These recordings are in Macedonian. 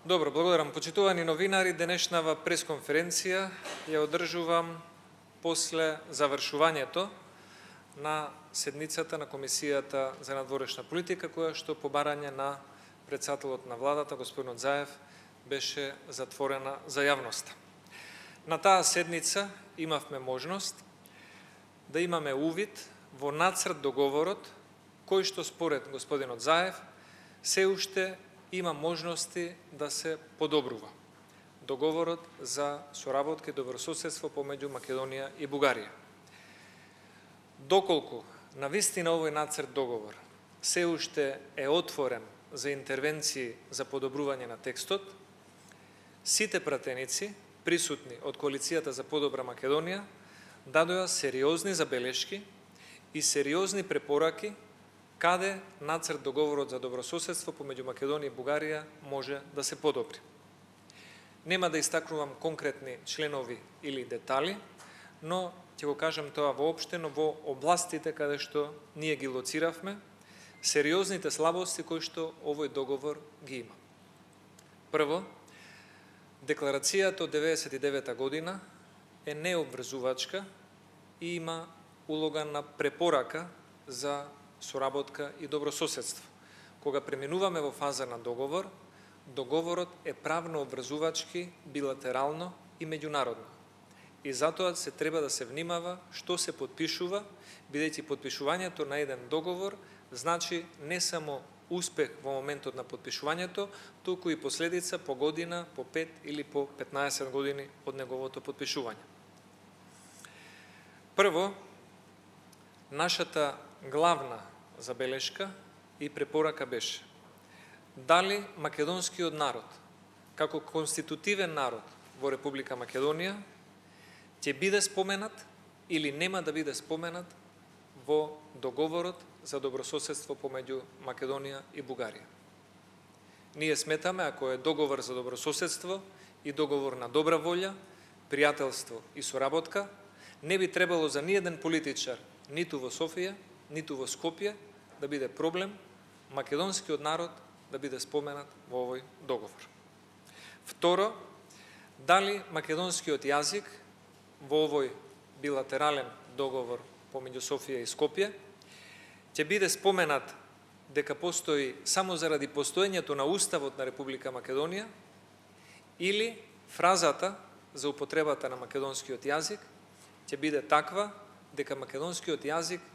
Добро, благодарам. Почитувани новинари, денешнава пресконференција ја одржувам после завршувањето на седницата на Комисијата за надворешна политика, која што по барање на председателот на владата, господинот Заев, беше затворена за јавноста. На таа седница имавме можност да имаме увид во нацрт договорот, кој што според господинот Заев се уште има можности да се подобрува. Договорот за соработка и добрососедство помеѓу Македонија и Бугарија. Доколку навистина овој нацрт договор се уште е отворен за интервенции за подобрување на текстот, сите пратеници присутни од Коалицијата за подобра Македонија дадоа сериозни забелешки и сериозни препораки каде нацрт договорот за добрососедство помеѓу Македонија и Бугарија може да се подобри. Нема да истакнувам конкретни членови или детали, но ќе го кажам тоа воопштено во областите каде што ние ги лоциравме, сериозните слабости кои што овој договор ги има. Прво, декларацијата од 1999 година е необврзувачка и има улога на препорака за соработка и добрососедство. Кога преминуваме во фаза на договор, договорот е правно обврзувачки, билатерално и меѓународно. И затоа се треба да се внимава што се подпишува, бидејќи подпишувањето на еден договор значи не само успех во моментот на подпишувањето, туку и последица по година, по 5 или по 15 години од неговото подпишување. Прво, нашата главна забелешка и препорака беше дали македонскиот народ, како конститутивен народ во Република Македонија, ќе биде споменат или нема да биде споменат во договорот за добрососедство помеѓу Македонија и Бугарија. Ние сметаме, ако е договор за добрососедство и договор на добра волја, пријателство и соработка, не би требало за ниеден политичар, ниту во Софија, ниту во Скопје, да биде проблем македонскиот народ да биде споменат во овој договор. Второ, дали македонскиот јазик во овој билатерален договор помеѓу Софија и Скопје ќе биде споменат дека постои само заради постоењето на Уставот на Република Македонија или фразата за употребата на македонскиот јазик ќе биде таква дека македонскиот јазик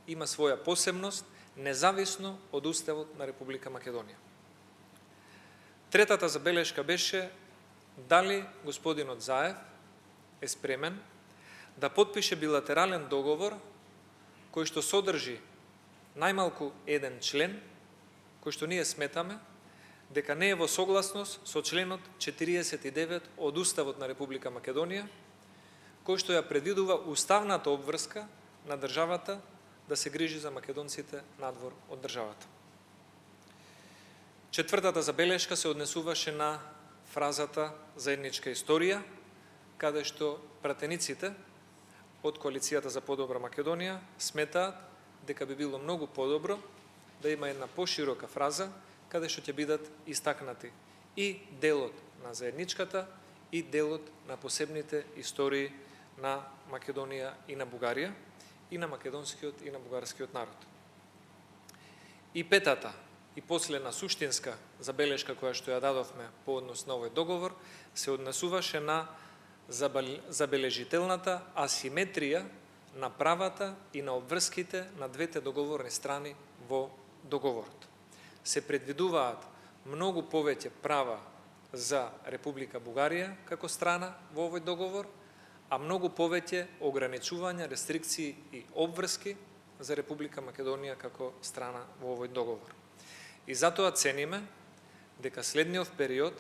има своја посебност независно од Уставот на Република Македонија. Третата забелешка беше дали господинот Заев е спремен да подпише билатерален договор кој што содржи најмалку еден член, кој што ние сметаме дека не е во согласност со членот 49 од Уставот на Република Македонија, кој што ја предвидува уставната обврска на државата да се грижи за македонците надвор од државата. Четвртата забелешка се однесуваше на фразата заедничка историја, каде што пратениците од Коалицијата за подобра Македонија сметаат дека би било многу подобро да има една поширока фраза каде што ќе бидат истакнати и делот на заедничката и делот на посебните истории на Македонија и на Бугарија, и на македонскиот и на бугарскиот народ. И петата и последна суштинска забелешка која што ја дадовме по однос на овој договор се однесуваше на забележителната асиметрија на правата и на обврските на двете договорни страни во договорот. Се предвидуваат многу повеќе права за Република Бугарија како страна во овој договор, а многу повеќе ограничувања, рестрикции и обврски за Република Македонија како страна во овој договор. И затоа цениме дека следниот период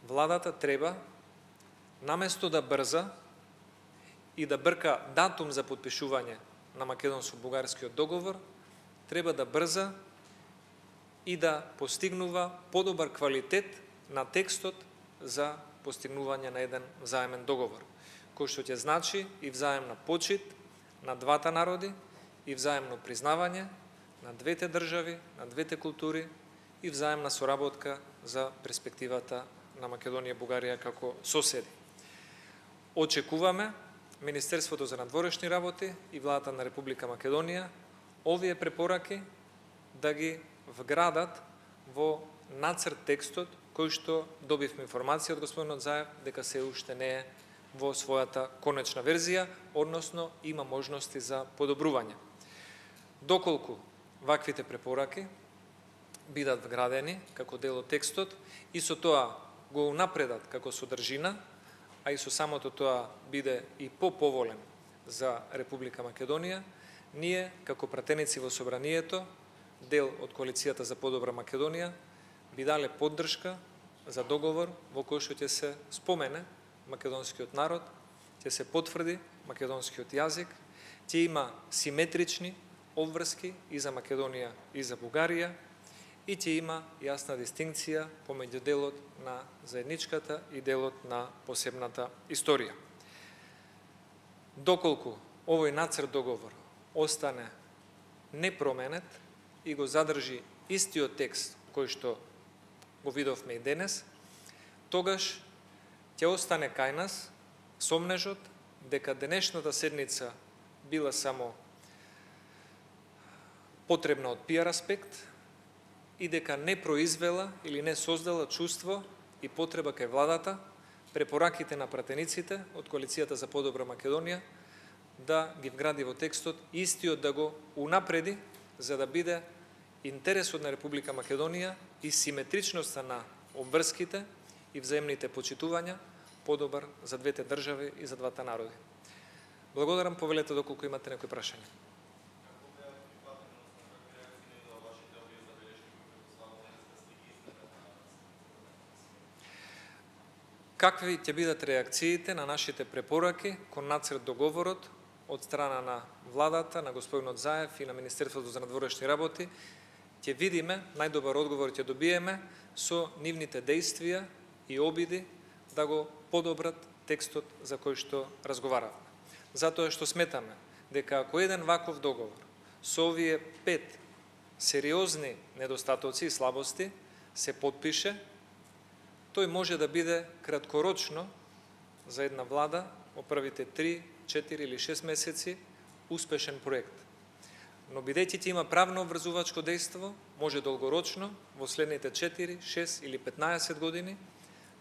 владата треба, наместо да брза и да брка датум за подпишување на македонско-бугарскиот договор, треба да брза и да постигнува подобар квалитет на текстот за постигнување на еден взаемен договор, кој што ќе значи и взаемна почит на двата народи и взаемно признавање на двете држави, на двете култури и взаемна соработка за перспективата на Македонија и Бугарија како соседи. Очекуваме Министерството за надворешни работи и владата на Република Македонија овие препораки да ги вградат во нацрт текстот кој што добивме информација од господинот Заев дека се уште не е во својата конечна верзија, односно има можности за подобрување. Доколку ваквите препораки бидат вградени како дел од текстот и со тоа го унапредат како содржина, а и со самото тоа биде и поповолен за Република Македонија, ние како пратеници во Собранието, дел од Коалицијата за подобра Македонија, би дале поддршка за договор во кој што ќе се спомене македонскиот народ, ќе се потврди македонскиот јазик, ќе има симетрични обврски и за Македонија и за Бугарија и ќе има јасна дистинкција помеѓу делот на заедничката и делот на посебната историја. Доколку овој нацрт договор остане непроменет и го задржи истиот текст кој што го видовме и денес, тогаш ќе остане кај нас сомнежот дека денешната седница била само потребна од пиар аспект и дека не произвела или не создала чувство и потреба кај владата препораките на пратениците од Коалицијата за подобра Македонија да ги вгради во текстот, истиот да го унапреди, за да биде интересот на Република Македонија и симетричноста на обврските и взаимните почитувања подобар за двете држави и за двата народи. Благодарам, повелете доколку имате некои прашања. Какви ќе бидат реакциите на нашите препораки кон нацрт договорот од страна на владата, на господинот Заев и на Министерството за надворешни работи, ќе видиме, најдобар одговор ќе добиеме со нивните действија и обиди да го подобрат текстот за кој што разговаравме. Затоа што сметаме дека ако еден ваков договор со овие 5 сериозни недостатоци и слабости се подпише, тој може да биде краткорочно за една влада во првите 3, 4 или 6 месеци успешен проект. Но бидејќи ќе има правно обврзувачко дејство, може долгорочно во следните 4, 6 или 15 години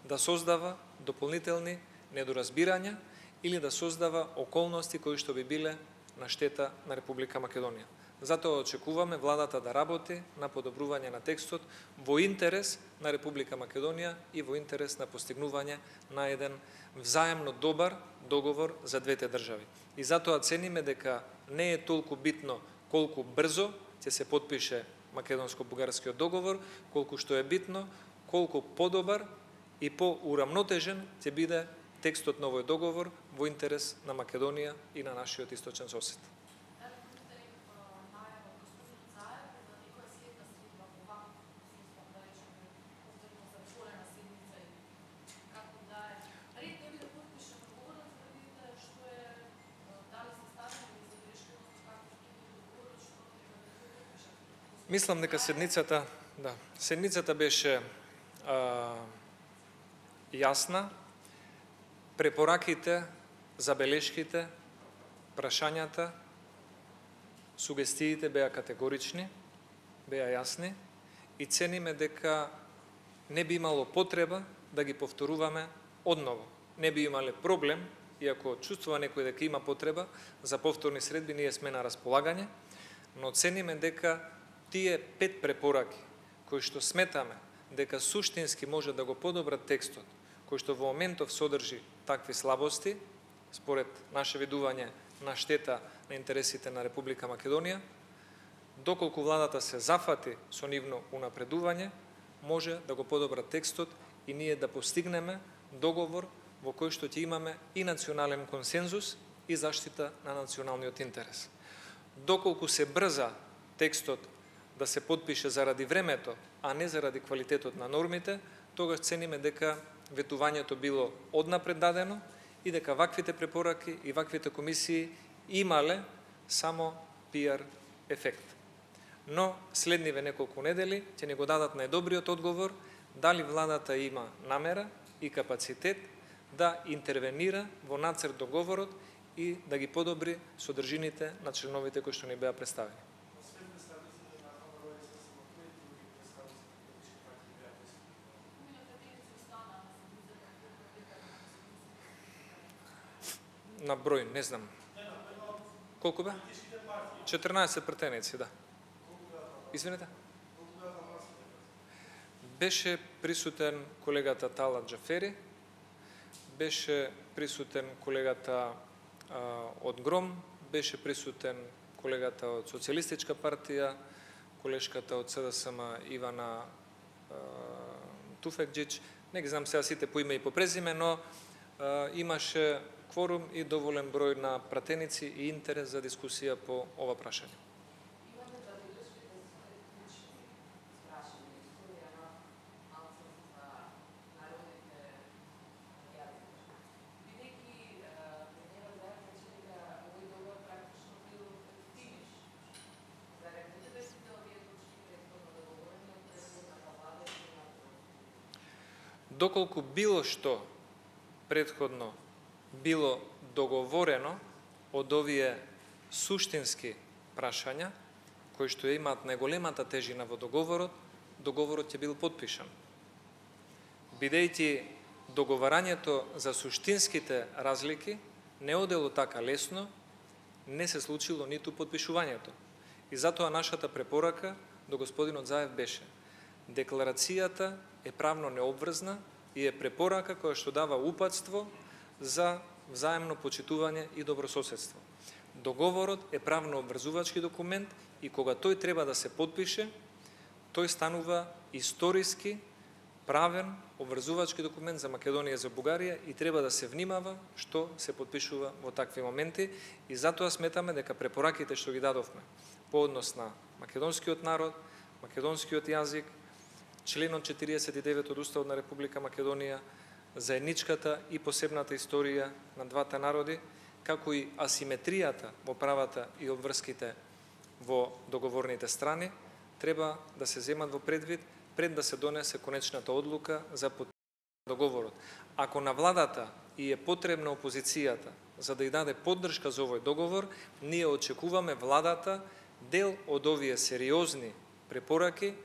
да создава дополнителни недоразбирања или да создава околности кои што би биле на штета на Република Македонија. Затоа очекуваме владата да работи на подобрување на текстот во интерес на Република Македонија и во интерес на постигнување на еден взаемно добар договор за двете држави. И затоа цениме дека не е толку битно колку брзо ќе се подпише македонско-бугарскиот договор, колку што е битно колку подобар и поурамнотежен ќе биде текстот на овој договор во интерес на Македонија и на нашиот источен сосед. Мислам дека седницата беше јасна. Препораките, забелешките, прашањата, сугестиите беа категорични, беа јасни и цениме дека не би имало потреба да ги повторуваме одново. Не би имале проблем, иако чувствува некој дека има потреба за повторни средби, ние сме на располагање, но цениме дека тие 5 препораки кои што сметаме дека суштински може да го подобрат текстот, кој што во моментов содржи такви слабости, според наше видување на штета на интересите на Република Македонија, доколку владата се зафати со нивно унапредување, може да го подобрат текстот и ние да постигнеме договор во кој што ќе имаме и национален консензус и заштита на националниот интерес. Доколку се брза текстот да се подпише заради времето, а не заради квалитетот на нормите, тогаш цениме дека ветувањето било однапред дадено и дека ваквите препораки и ваквите комисии имале само пиар ефект. Но следниве неколку недели ќе ни го дадат најдобриот одговор дали владата има намера и капацитет да интервенира во нацрт договорот и да ги подобри содржините на членовите кои што ни беа представени. На број, не знам. Колку бе? 14 пратеници, да. Извинете? Беше присутен колегата Талат Джафери, беше присутен колегата од ГРОМ, беше присутен колегата од Социјалистичка партија, колешката од СДСМ Ивана Туфекџич, не ги знам сега сите по име и по презиме, но имаше кворум и доволен број на пратеници и интерес за дискусија по ова прашање. Доколку било што претходно било договорено од овие суштински прашања, кои што имаат најголемата тежина во договорот, договорот ќе бил подпишан. Бидејќи договарањето за суштинските разлики не одело така лесно, не се случило ниту подпишувањето. И затоа нашата препорака до господинот Заев беше: декларацијата е правно необврзна и е препорака која што дава упатство за взаемно почитување и добрососедство. Договорот е правно обврзувачки документ и кога тој треба да се подпише, тој станува историски правен обврзувачки документ за Македонија и за Бугарија и треба да се внимава што се подпишува во такви моменти и затоа сметаме дека препораките што ги дадовме по однос на македонскиот народ, македонскиот јазик, членот 49 од Уставот на Република Македонија, заедничката и посебната историја на двата народи, како и асиметријата во правата и обврските во договорните страни, треба да се земат во предвид пред да се донесе конечната одлука за подписување на договорот. Ако на владата и е потребна опозицијата за да ја даде поддршка за овој договор, ние очекуваме владата дел од овие сериозни препораки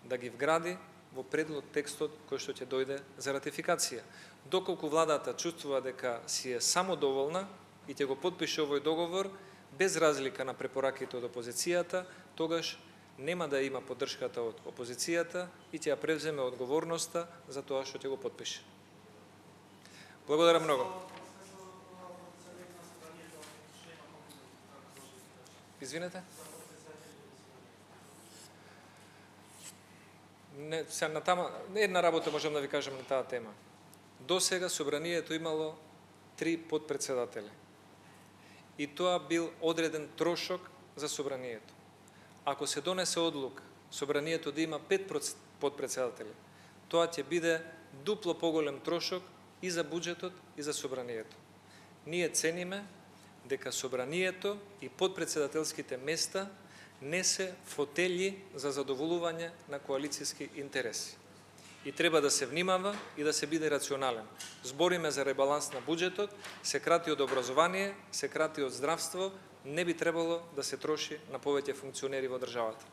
да ги вгради во предлог текстот кој што ќе дојде за ратификација. Доколку владата чувствува дека си е самодоволна и ќе го подпише овој договор без разлика на препораките од опозицијата, тогаш нема да има поддршката од опозицијата и ќе ја превземе одговорноста за тоа што ќе го подпише. Благодарам многу. Извинете? Не, на тама, една работа можам да ви кажам на таа тема. До сега собранието имало 3 подпредседатели. И тоа бил одреден трошок за собранието. Ако се донесе одлука собранието да има 5 подпредседатели, тоа ќе биде дупло поголем трошок и за буџетот и за собранието. Ние цениме дека собранието и подпредседателските места не се фотели за задоволување на коалицијски интереси. И треба да се внимава и да се биде рационален. Збориме за ребаланс на буџетот, се крати од образование, се крати од здравство, не би требало да се троши на повеќе функционери во државата.